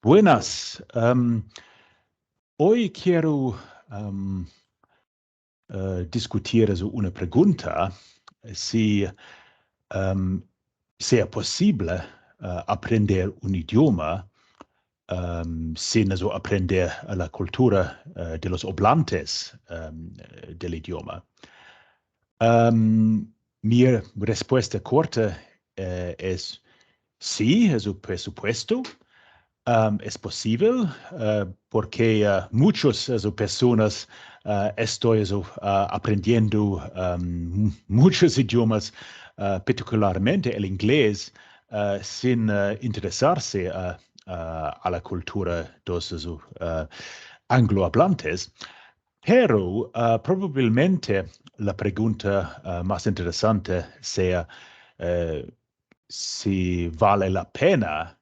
Buenas. Hoy quiero discutir una pregunta, si sea posible aprender un idioma sin aprender la cultura de los hablantes del idioma. Mi respuesta corta es sí, por supuesto. Es posible porque muchas personas estoy aprendiendo muchos idiomas, particularmente el inglés, sin interesarse a la cultura de los anglohablantes. Pero probablemente la pregunta más interesante sea si vale la pena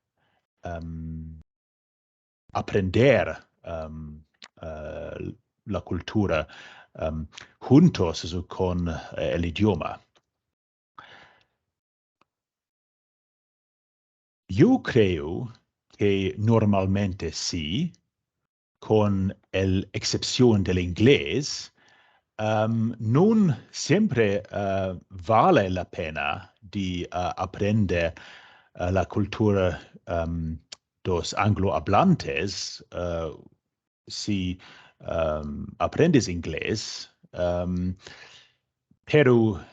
aprender la cultura juntos con el idioma. Yo creo que normalmente sí, con la excepción del inglés. No siempre vale la pena de aprender la cultura de los anglohablantes si aprendes inglés, pero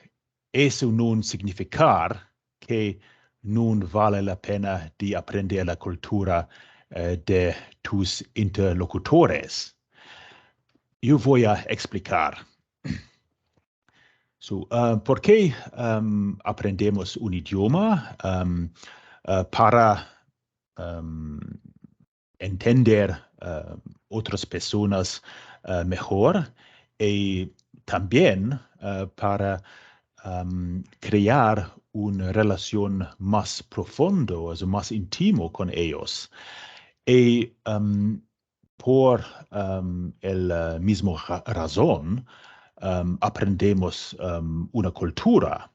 eso no significa que no vale la pena de aprender la cultura de tus interlocutores. Yo voy a explicar. ¿Por qué aprendemos un idioma? Para entender otras personas mejor y también para crear una relación más profundo, más intimo con ellos. Y por la misma razón, aprendemos una cultura.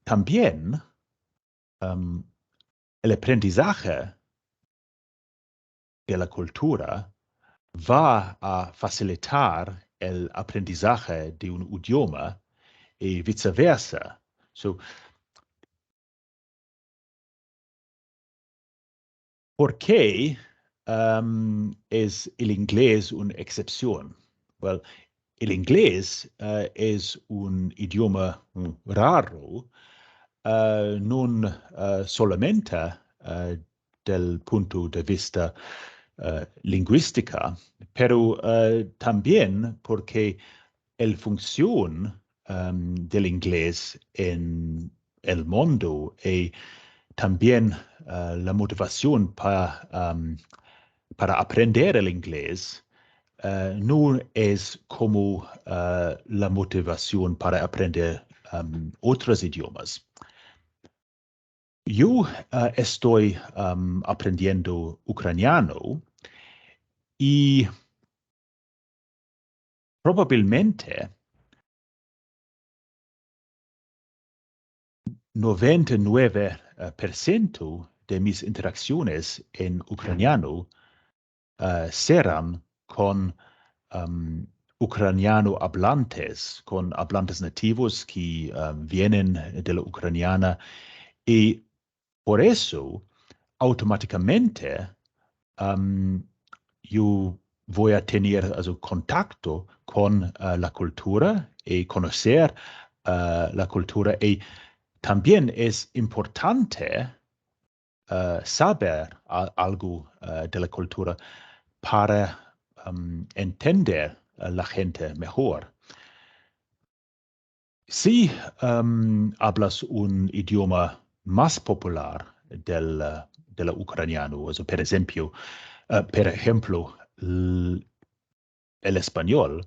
También el aprendizaje de la cultura va a facilitar el aprendizaje de un idioma y viceversa. ¿Por qué es el inglés una excepción? Well, el inglés es un idioma raro, no solamente del punto de vista lingüística, pero también porque la función del inglés en el mundo y también la motivación para aprender el inglés no es como la motivación para aprender otros idiomas. Yo estoy aprendiendo ucraniano y probablemente 99% de mis interacciones en ucraniano serán con ucraniano hablantes, con hablantes nativos que vienen de la ucraniana, y por eso automáticamente yo voy a tener contacto con la cultura y conocer la cultura, y también es importante saber algo de la cultura para entender a la gente mejor. Si hablas un idioma más popular del ucraniano, por ejemplo, el español,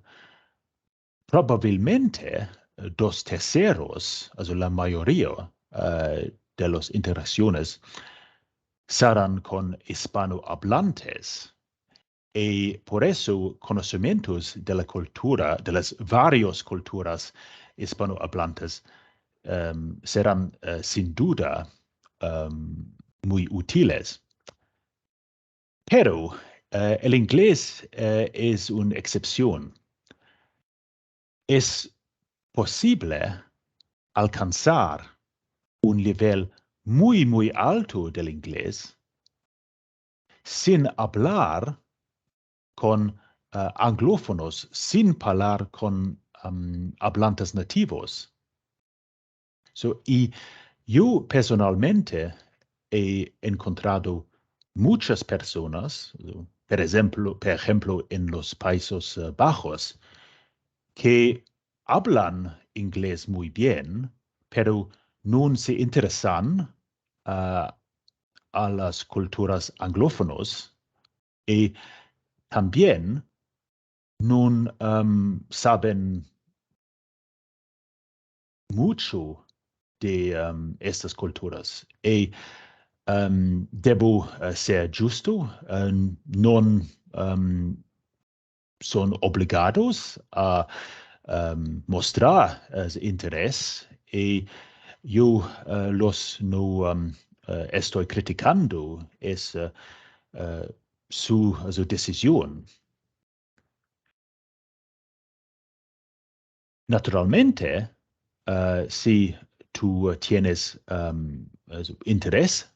probablemente 2/3, la mayoría de las interacciones serán con hispanohablantes. Y por eso conocimientos de la cultura, de las varias culturas hispanohablantes, serán sin duda muy útiles. Pero el inglés es una excepción. Es posible alcanzar un nivel muy, muy alto del inglés sin hablar con anglófonos, sin hablar con hablantes nativos. Y yo personalmente he encontrado muchas personas, por ejemplo, en los Países Bajos, que hablan inglés muy bien, pero no se interesan a las culturas anglófonos y también no saben mucho de estas culturas. Y debo ser justo, no son obligados a mostrar interés y yo los no estoy criticando, es su decisión. Naturalmente, si tú tienes interés,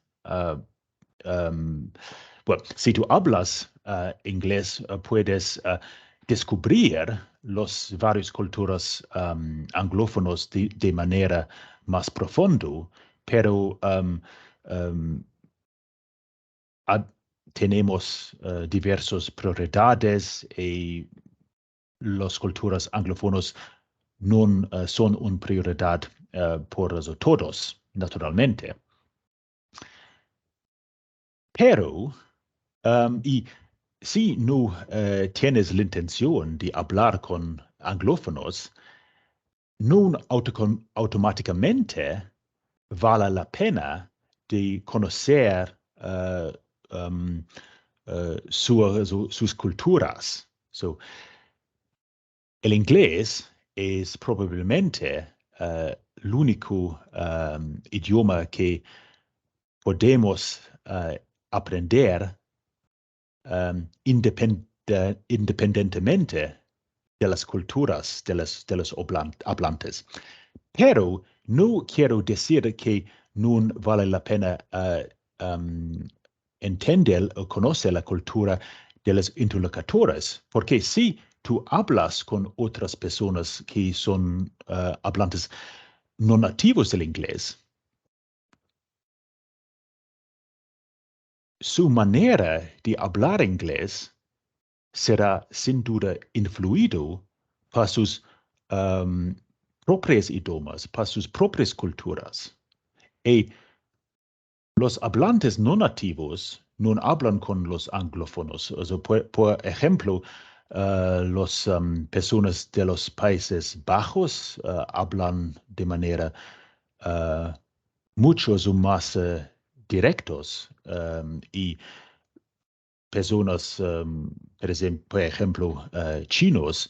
bueno, si tú hablas inglés, puedes descubrir las varias culturas anglófonos de manera más profunda, pero tenemos diversas prioridades y las culturas anglófonos no son una prioridad por todos, naturalmente. Pero, y si no tienes la intención de hablar con anglófonos, no automáticamente vale la pena de conocer sus culturas. El inglés es probablemente el único idioma que podemos aprender independientemente de las culturas de los hablantes. Pero no quiero decir que no vale la pena entender o conocer la cultura de los interlocutores, porque si tú hablas con otras personas que son hablantes no nativos del inglés, su manera de hablar inglés será sin duda influido por sus propios idiomas, por sus propias culturas. Y los hablantes no nativos no hablan con los anglófonos. O sea, por ejemplo, las personas de los Países Bajos hablan de manera mucho más directos y personas, por ejemplo, chinos,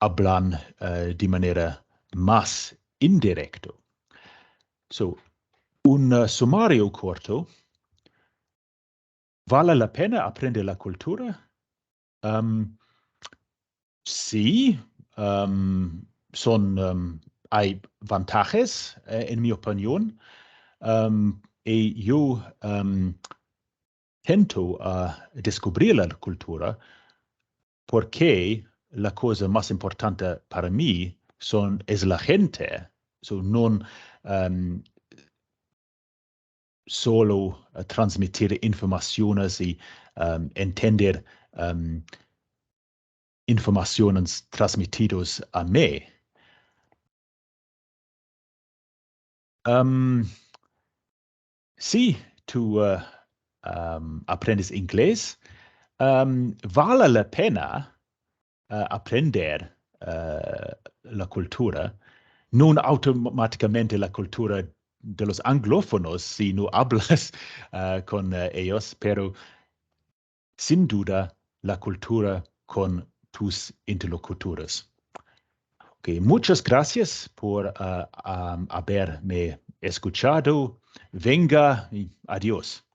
hablan de manera más indirecta. Un sumario corto. ¿Vale la pena aprender la cultura? Sí, hay ventajas, en mi opinión, y yo intento descubrir la cultura porque la cosa más importante para mí es la gente. No solo transmitir informaciones y entender informaciones transmitidas a mí. Si tú aprendes inglés, vale la pena aprender la cultura, no automáticamente la cultura de los anglófonos si no hablas con ellos, pero sin duda la cultura con tus interlocutores. Okay, muchas gracias por haberme escuchado. Venga y adiós.